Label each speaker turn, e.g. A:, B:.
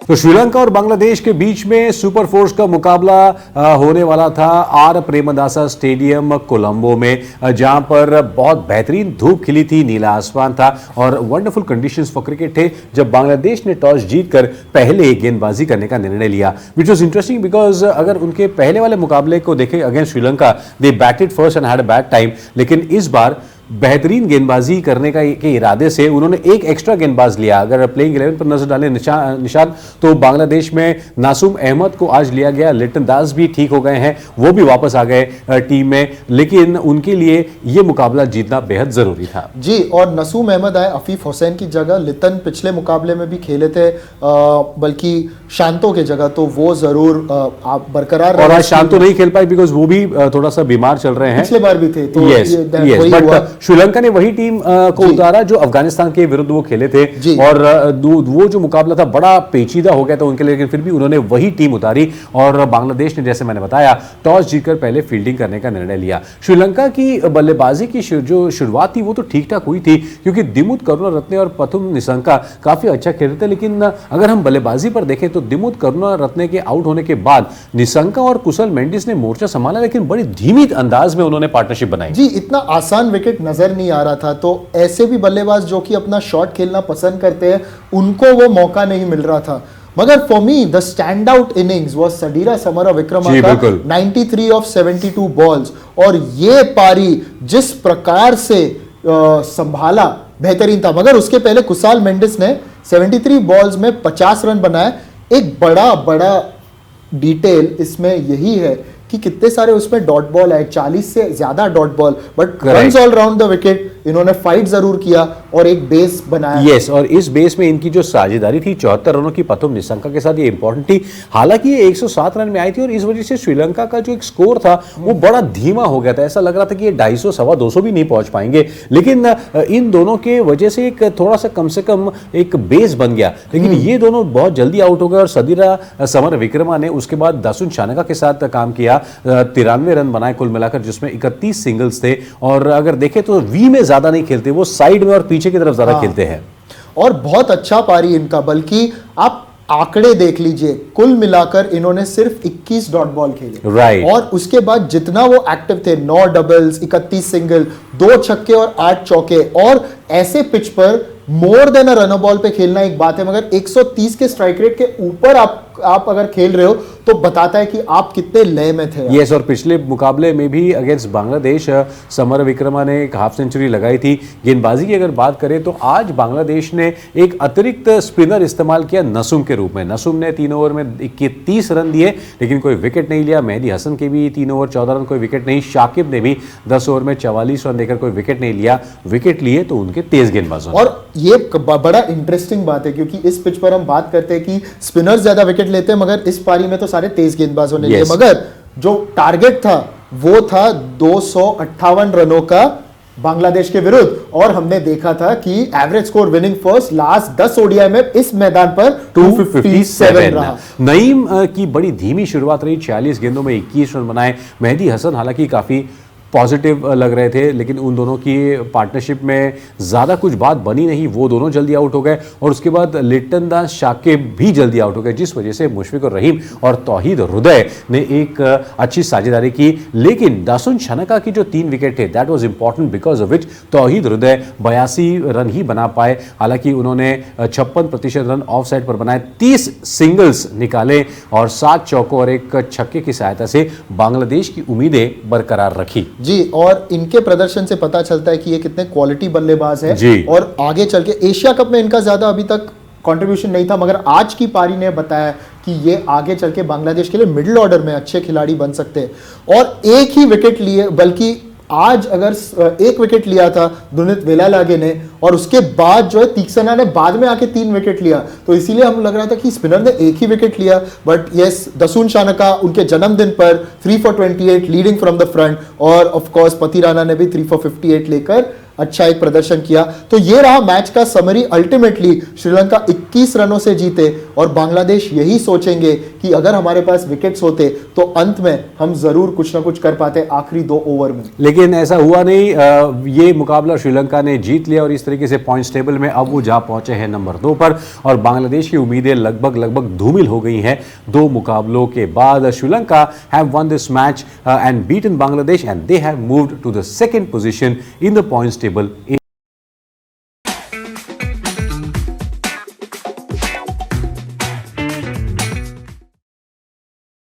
A: तो श्रीलंका और बांग्लादेश के बीच में सुपर फोर्स का मुकाबला होने वाला था आर प्रेमदासा स्टेडियम कोलंबो में, जहां पर बहुत बेहतरीन धूप खिली थी, नीला आसमान था और वंडरफुल कंडीशंस फॉर क्रिकेट थे। जब बांग्लादेश ने टॉस जीतकर पहले गेंदबाजी करने का निर्णय लिया, विच वॉज इंटरेस्टिंग बिकॉज अगर उनके पहले वाले मुकाबले को देखें against Sri Lanka, they batted first and had a bad time, लेकिन इस बार बेहतरीन गेंदबाजी करने के इरादे से उन्होंने एक एक्स्ट्रा गेंदबाज लिया। अगर प्लेइंग 11 पर नजर डालें निशान, तो बांग्लादेश में नासुम अहमद को आज लिया गया, लिटन दास भी ठीक हो गए हैं, वो भी वापस आ गए टीम में, लेकिन उनके लिए यह मुकाबला जीतना बेहद जरूरी था।
B: जी, और नसूम अहमद आए अफीफ हुसैन की जगह, लिटन पिछले मुकाबले में भी खेले थे बल्कि शांतो की जगह, तो वो जरूर बरकरार।
A: और आज शांतो नहीं खेल पाए बिकॉज वो भी थोड़ा सा बीमार चल रहे हैं,
B: पिछले बार भी थे, तो
A: yes, बट श्रीलंका ने वही टीम को उतारा जो अफगानिस्तान के विरुद्ध वो खेले थे, और वो जो मुकाबला था बड़ा पेचीदा हो गया था उनके लिए, लेकिन फिर भी उन्होंने वही टीम उतारी और बांग्लादेश ने, जैसे मैंने बताया, टॉस जीतकर पहले फील्डिंग करने का निर्णय लिया। श्रीलंका की बल्लेबाजी की जो शुरुआत थी वो तो ठीक ठाक हुई थी, क्योंकि दिमुथ करुणारत्ने और पथुम निशंका काफी अच्छा खेल रहे थे, लेकिन अगर हम बल्लेबाजी पर देखें तो दिमुथ करुणारत्ने के आउट होने के बाद निशंका और कुशल मेंडिस ने मोर्चा संभाला, लेकिन बड़ी धीमी अंदाज में उन्होंने पार्टनरशिप बनाई।
B: जी, इतना आसान विकेट नजर नहीं आ रहा था, तो ऐसे भी बल्लेबाज जो कि अपना शॉट खेलना पसंद करते हैं, उनको वो मौका नहीं मिल रहा था। मगर for me the stand out innings was Sadeera Samarawickrama, 93 of 72 balls, और ये पारी जिस प्रकार से संभाला बेहतरीन था। मगर उसके पहले कुशाल मेंडिस ने 73 बॉल्स में 50 रन बनाए। एक बड़ा डिटेल इसमें यही है कि कितने सारे उसमें डॉट बॉल आए, 40 से ज्यादा dot ball, but runs all round the wicket इन्होंने फाइट जरूर किया और एक बेस बनाया।
A: यस, और इस बेस में इनकी जो साझेदारी थी 74 रनों की पथुम निशंका के साथ, ये इंपॉर्टेंट थी। हालांकि ये 107 रन में आई थी और इस वजह से श्रीलंका का जो एक स्कोर था वो बड़ा धीमा हो गया था। ऐसा लग रहा था कि ये 250 सवा 200 भी नहीं पहुंच पाएंगे, लेकिन इन दोनों के वजह से एक थोड़ा सा कम से कम एक बेस बन गया। लेकिन ये दोनों बहुत जल्दी आउट हो गए और सदीरा समर विक्रमा ने उसके बाद दासुन शानका के साथ काम किया, 93 रन बनाए कुल मिलाकर, जिसमें 31 सिंगल्स थे। और अगर देखें तो वी में ज्यादा नहीं खेलते, वो साइड में और पीछे की तरफ ज्यादा खेलते हैं।
B: और बहुत अच्छा पारी इनका, बल्कि आप आंकड़े देख लीजिए, कुल मिलाकर इन्होंने सिर्फ 21 डॉट बॉल खेले,
A: राइट।
B: और उसके बाद जितना वो एक्टिव थे, 9 डबल्स, 31 सिंगल, 2 छक्के और 8 चौके। और ऐसे पिच पर more than a run ball पे खेलना एक बात है, मगर 130 के स्ट्राइक रेट के ऊपर आप अगर खेल रहे हो तो बताता है कि आप कितने लय में थे।
A: यस, और पिछले मुकाबले में भी अगेंस्ट बांग्लादेश समर विक्रमा ने एक हाफ सेंचुरी लगाई थी। गेंदबाजी की अगर बात करें तो आज बांग्लादेश ने एक अतिरिक्त स्पिनर इस्तेमाल किया नसुम के रूप में। नसुम ने 3 ओवर में 31 रन दिए, लेकिन कोई विकेट नहीं लिया। मेहदी हसन के भी 3 ओवर 14 रन, कोई विकेट नहीं। शाकिब ने भी 10 ओवर में 44 रन देकर कोई विकेट नहीं लिया। विकेट लिए तो उनके तेज गेंदबाजों।
B: और ये बड़ा इंटरेस्टिंग बात है, क्योंकि इस पिच पर हम बात करते हैं कि स्पिनर्स ज्यादा विकेट लेते हैं, मगर इस पारी में तो सारे तेज गेंदबाजों ने लिए। मगर जो टारगेट था वो था 258 रनों का बांग्लादेश के विरुद्ध, और हमने देखा था कि average score winning first last 10 ODI में इस मैदान पर 257 रहा।
A: नईम की बड़ी धीमी शुरुआत रही, 46 गेंदों में 21 रन बनाए। मेहदी हसन हालांकि काफी पॉजिटिव लग रहे थे, लेकिन उन दोनों की पार्टनरशिप में ज़्यादा कुछ बात बनी नहीं, वो दोनों जल्दी आउट हो गए। और उसके बाद लिटन दास शाकिब भी जल्दी आउट हो गए, जिस वजह से मुशफिकुर रहीम और तौहीद हृदय ने एक अच्छी साझेदारी की। लेकिन दासुन शानका की जो 3 विकेट थे, that was important, because of which Towhid Hridoy 82 run ही बना पाए। हालांकि उन्होंने 56% रन ऑफ साइड पर बनाए, 30 सिंगल्स निकाले और 7 चौकों और 1 छक्के की सहायता से बांग्लादेश की उम्मीदें बरकरार रखी।
B: जी, और इनके प्रदर्शन से पता चलता है कि ये कितने क्वालिटी बल्लेबाज है। और आगे चल के एशिया कप में इनका ज्यादा अभी तक कंट्रीब्यूशन नहीं था, मगर आज की पारी ने बताया कि ये आगे चल के बांग्लादेश के लिए मिडिल ऑर्डर में अच्छे खिलाड़ी बन सकते हैं। और एक ही विकेट लिए, बल्कि आज अगर 1 विकेट लिया था दुनित वेलालागे ने, और उसके बाद जो है तीक्सना ने बाद में आके 3 विकेट लिया, तो इसीलिए हम लग रहा था कि स्पिनर ने 1 ही विकेट लिया। बट यस, दासुन शानका उनके जन्मदिन पर 3 for 28 leading from the front, और ऑफ कोर्स पति राणा ने भी 3 for 58 लेकर अच्छा एक प्रदर्शन किया। तो ये रहा मैच का समरी। अल्टीमेटली श्रीलंका 21 रनों से जीते और बांग्लादेश यही सोचेंगे कि अगर हमारे पास विकेट्स होते तो अंत में हम जरूर कुछ ना कुछ कर पाते आखिरी 2 ओवर में।
A: लेकिन ऐसा हुआ नहीं। ये मुकाबला श्रीलंका ने जीत लिया और इस तरीके से पॉइंट्स टेबल में अब वो जा पहुंचे हैं नंबर 2 पर और बांग्लादेश की उम्मीदें लगभग धूमिल हो गई हैं। 2 मुकाबलों के बाद Sri Lanka have won this match and beaten Bangladesh and they have moved to the second position in the points table.